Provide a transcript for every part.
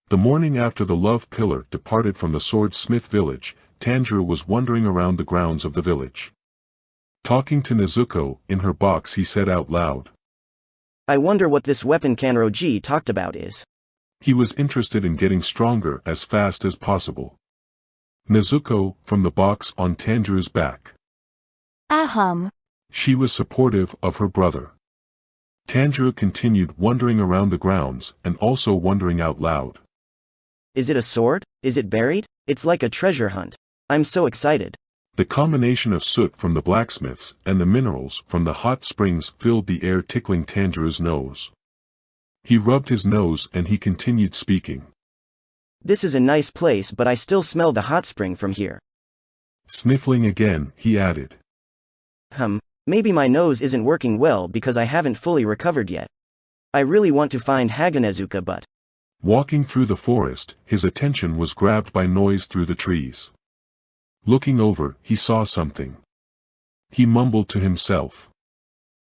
The morning after the love pillar departed from the swordsmith village, Tanjirou was wandering around the grounds of the village. Talking to Nezuko in her box, he said out loud, I wonder what this weapon Kanroji talked about is. He was interested in getting stronger as fast as possible. Nezuko, from the box on Tanjirou's back. Ahem. She was supportive of her brother. Tanjirou continued wandering around the grounds and also wondering out loud. Is it a sword? Is it buried? It's like a treasure hunt. I'm so excited. The combination of soot from the blacksmiths and the minerals from the hot springs filled the air, tickling Tanjirou's nose. He rubbed his nose and he continued speaking. This is a nice place, but I still smell the hot spring from here. Sniffling again, he added. Maybe my nose isn't working well because I haven't fully recovered yet. I really want to find Haganezuka, but... Walking through the forest, his attention was grabbed by noise through the trees. Looking over, he saw something. He mumbled to himself.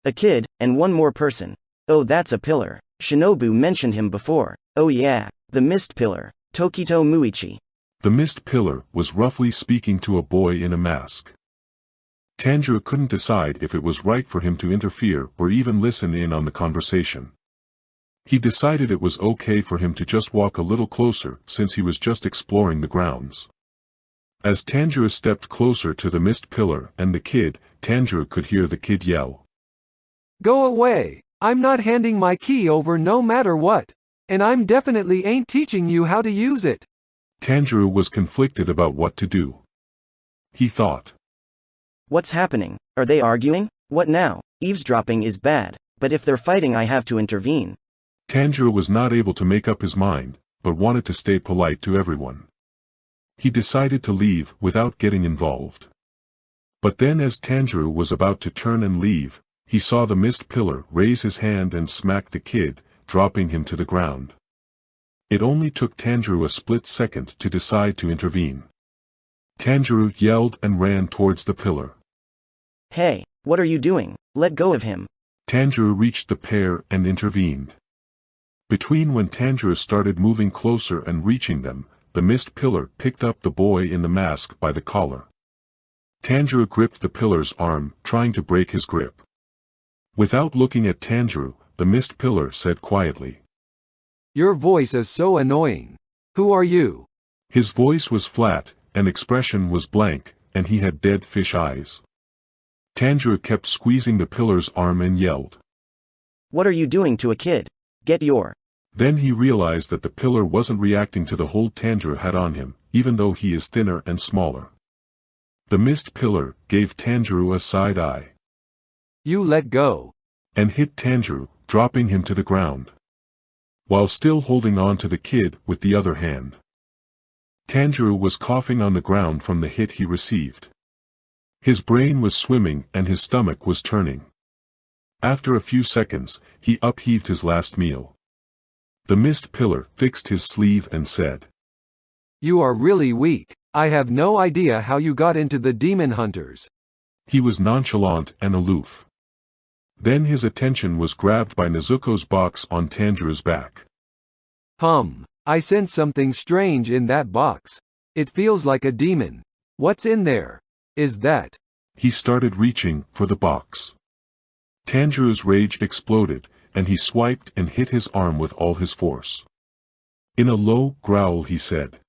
A kid, and one more person. Oh, that's a pillar. Shinobu mentioned him before. Oh yeah, the mist pillar, Tokito Muichi. The mist pillar was roughly speaking to a boy in a mask. Tanjiro couldn't decide if it was right for him to interfere or even listen in on the conversation. He decided it was okay for him to just walk a little closer since he was just exploring the grounds. As Tanjiro stepped closer to the mist pillar and the kid, Tanjiro could hear the kid yell. Go away! I'm not handing my key over no matter what. And I'm definitely ain't teaching you how to use it. Tanjiro was conflicted about what to do. He thought. What's happening? Are they arguing? What now? Eavesdropping is bad, but if they're fighting I have to intervene. Tanjiro was not able to make up his mind, but wanted to stay polite to everyone. He decided to leave without getting involved. But then as Tanjiro was about to turn and leave, he saw the mist pillar raise his hand and smack the kid, dropping him to the ground. It only took Tanjiro a split second to decide to intervene. Tanjiro yelled and ran towards the pillar. Hey, what are you doing? Let go of him. Tanjiro reached the pair and intervened. Between when Tanjiro started moving closer and reaching them, the mist pillar picked up the boy in the mask by the collar. Tanjiro gripped the pillar's arm, trying to break his grip. Without looking at Tanjiro, the mist pillar said quietly. Your voice is so annoying. Who are you? His voice was flat, and expression was blank, and he had dead fish eyes. Tanjiro kept squeezing the pillar's arm and yelled. What are you doing to a kid? Get your... Then he realized that the pillar wasn't reacting to the hold Tanjiro had on him, even though he is thinner and smaller. The mist pillar gave Tanjiro a side eye. You let go. And hit Tanjiro, dropping him to the ground. While still holding on to the kid with the other hand. Tanjiro was coughing on the ground from the hit he received. His brain was swimming and his stomach was turning. After a few seconds, he upheaved his last meal. The mist pillar fixed his sleeve and said. You are really weak. I have no idea how you got into the demon hunters. He was nonchalant and aloof. Then his attention was grabbed by Nezuko's box on Tanjiro's back. I sense something strange in that box. It feels like a demon. What's in there? Is that? He started reaching for the box. Tanjiro's rage exploded, and he swiped and hit his arm with all his force. In a low growl he said.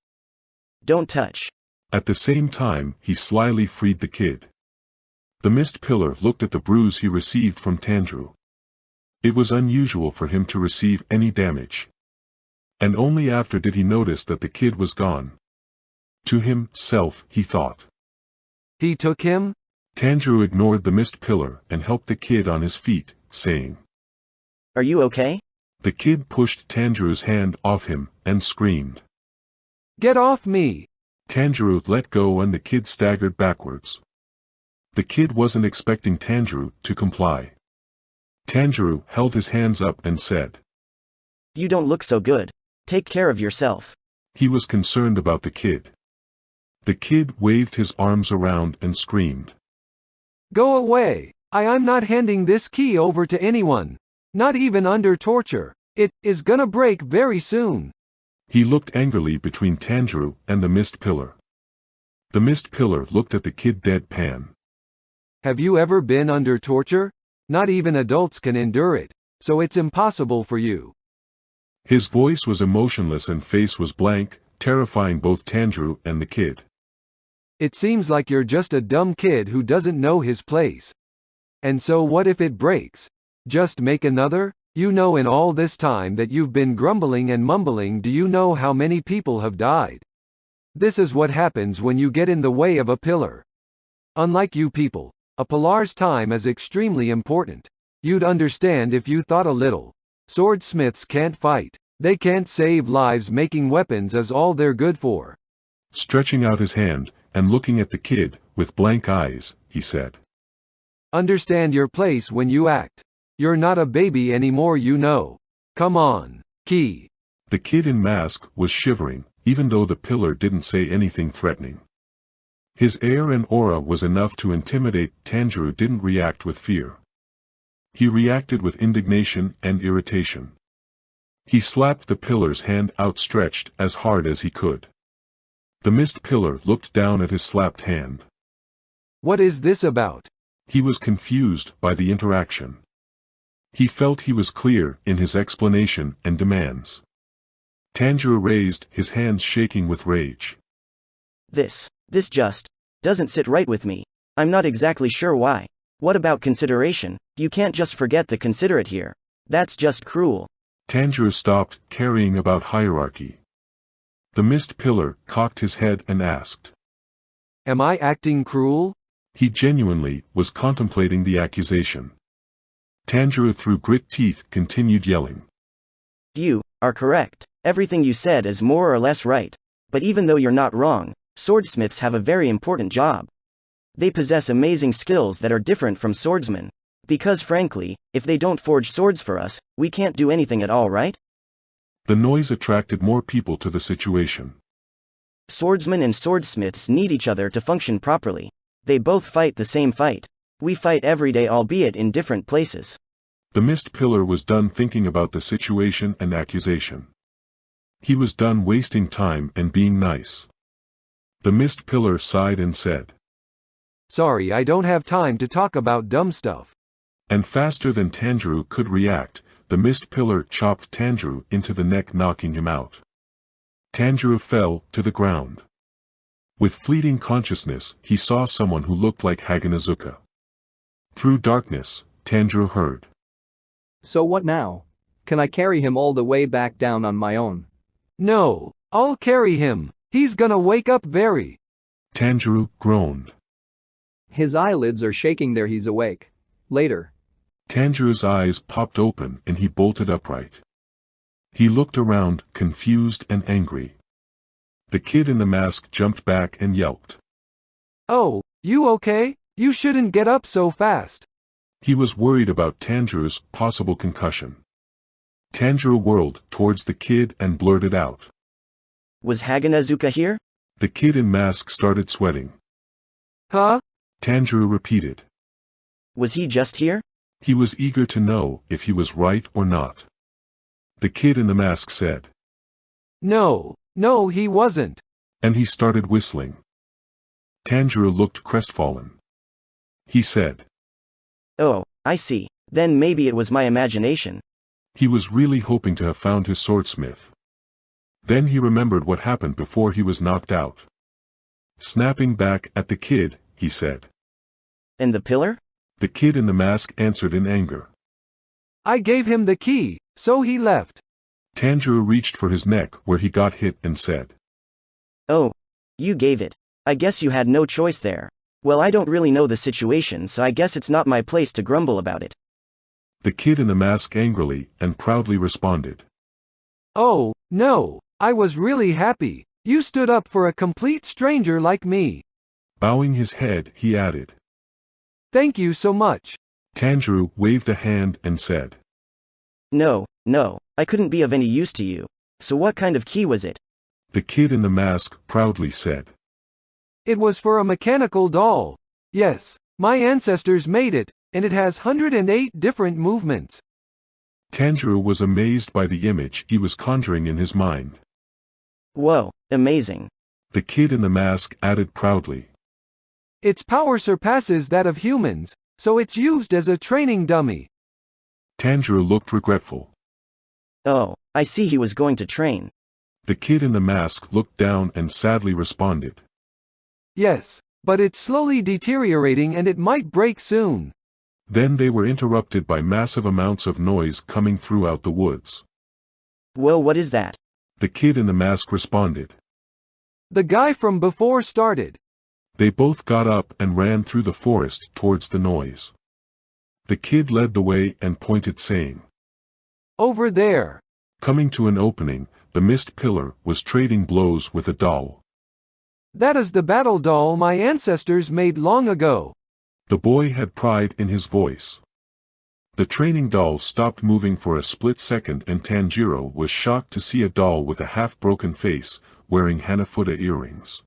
Don't touch. At the same time, he slyly freed the kid. The mist pillar looked at the bruise he received from Tanjiro. It was unusual for him to receive any damage. And only after did he notice that the kid was gone. To himself, he thought. He took him? Tanjiro ignored the mist pillar and helped the kid on his feet, saying. Are you okay? The kid pushed Tanjiro's hand off him, and screamed. Get off me! Tanjiro let go and the kid staggered backwards. The kid wasn't expecting Tanjiro to comply. Tanjiro held his hands up and said. You don't look so good. Take care of yourself. He was concerned about the kid. The kid waved his arms around and screamed. Go away! I'm not handing this key over to anyone. Not even under torture. It is gonna break very soon. He looked angrily between Tanjirou and the mist pillar. The mist pillar looked at the kid deadpan. Have you ever been under torture? Not even adults can endure it, so it's impossible for you. His voice was emotionless and face was blank, terrifying both Tanjirou and the kid. It seems like you're just a dumb kid who doesn't know his place. And so what if it breaks? Just make another? You know, in all this time that you've been grumbling and mumbling, do you know how many people have died? This is what happens when you get in the way of a pillar. Unlike you people, a pillar's time is extremely important. You'd understand if you thought a little. Swordsmiths can't fight. They can't save lives. Making weapons is all they're good for. Stretching out his hand, and looking at the kid, with blank eyes, he said. Understand your place when you act. You're not a baby anymore, you know. Come on, Key. The kid in mask was shivering, even though the pillar didn't say anything threatening. His air and aura was enough to intimidate. Tanjirou didn't react with fear. He reacted with indignation and irritation. He slapped the pillar's hand outstretched as hard as he could. The mist pillar looked down at his slapped hand. What is this about? He was confused by the interaction. He felt he was clear in his explanation and demands. Tanjirou raised his hands, shaking with rage. This just doesn't sit right with me. I'm not exactly sure why. What about consideration? You can't just forget the considerate here. That's just cruel. Tanjirou stopped carrying about hierarchy. The mist pillar cocked his head and asked. Am I acting cruel? He genuinely was contemplating the accusation. Tanjirou, through grit teeth, continued yelling. You are correct. Everything you said is more or less right. But even though you're not wrong, swordsmiths have a very important job. They possess amazing skills that are different from swordsmen. Because frankly, if they don't forge swords for us, we can't do anything at all, right? The noise attracted more people to the situation. Swordsmen and swordsmiths need each other to function properly. They both fight the same fight. We fight every day, albeit in different places. The mist pillar was done thinking about the situation and accusation. He was done wasting time and being nice. The mist pillar sighed and said, Sorry, I don't have time to talk about dumb stuff. And faster than Tanjirou could react, the mist pillar chopped Tanjirou into the neck, knocking him out. Tanjirou fell to the ground. With fleeting consciousness, he saw someone who looked like Haganazuka. Through darkness, Tanjirou heard. So what now? Can I carry him all the way back down on my own? No, I'll carry him. He's gonna wake up very. Tanjirou groaned. His eyelids are shaking there, he's awake. Later. Tanjirou's eyes popped open and he bolted upright. He looked around, confused and angry. The kid in the mask jumped back and yelped. Oh, you okay? You shouldn't get up so fast. He was worried about Tanjirou's possible concussion. Tanjirou whirled towards the kid and blurted out. Was Haganazuka here? The kid in mask started sweating. Huh? Tanjirou repeated. Was he just here? He was eager to know if he was right or not. The kid in the mask said. No, he wasn't. And he started whistling. Tanjirou looked crestfallen. He said. Oh, I see. Then maybe it was my imagination. He was really hoping to have found his swordsmith. Then he remembered what happened before he was knocked out. Snapping back at the kid, he said. And the pillar? The kid in the mask answered in anger. I gave him the key, so he left. Tanjirou reached for his neck where he got hit and said. Oh, you gave it. I guess you had no choice there. Well, I don't really know the situation, so I guess it's not my place to grumble about it. The kid in the mask angrily and proudly responded. Oh, no, I was really happy. You stood up for a complete stranger like me. Bowing his head, he added. Thank you so much. Tanjirou waved a hand and said. No, I couldn't be of any use to you. So what kind of key was it? The kid in the mask proudly said. It was for a mechanical doll. Yes, my ancestors made it, and it has 108 different movements. Tanjirou was amazed by the image he was conjuring in his mind. Whoa, amazing. The kid in the mask added proudly. Its power surpasses that of humans, so it's used as a training dummy. Tanjirou looked regretful. Oh, I see he was going to train. The kid in the mask looked down and sadly responded. Yes, but it's slowly deteriorating and it might break soon. Then they were interrupted by massive amounts of noise coming throughout the woods. Whoa, what is that? The kid in the mask responded. The guy from before started. They both got up and ran through the forest towards the noise. The kid led the way and pointed, saying, Over there. Coming to an opening, the mist pillar was trading blows with a doll. That is the battle doll my ancestors made long ago. The boy had pride in his voice. The training doll stopped moving for a split second and Tanjirou was shocked to see a doll with a half-broken face, wearing Hanafuda earrings.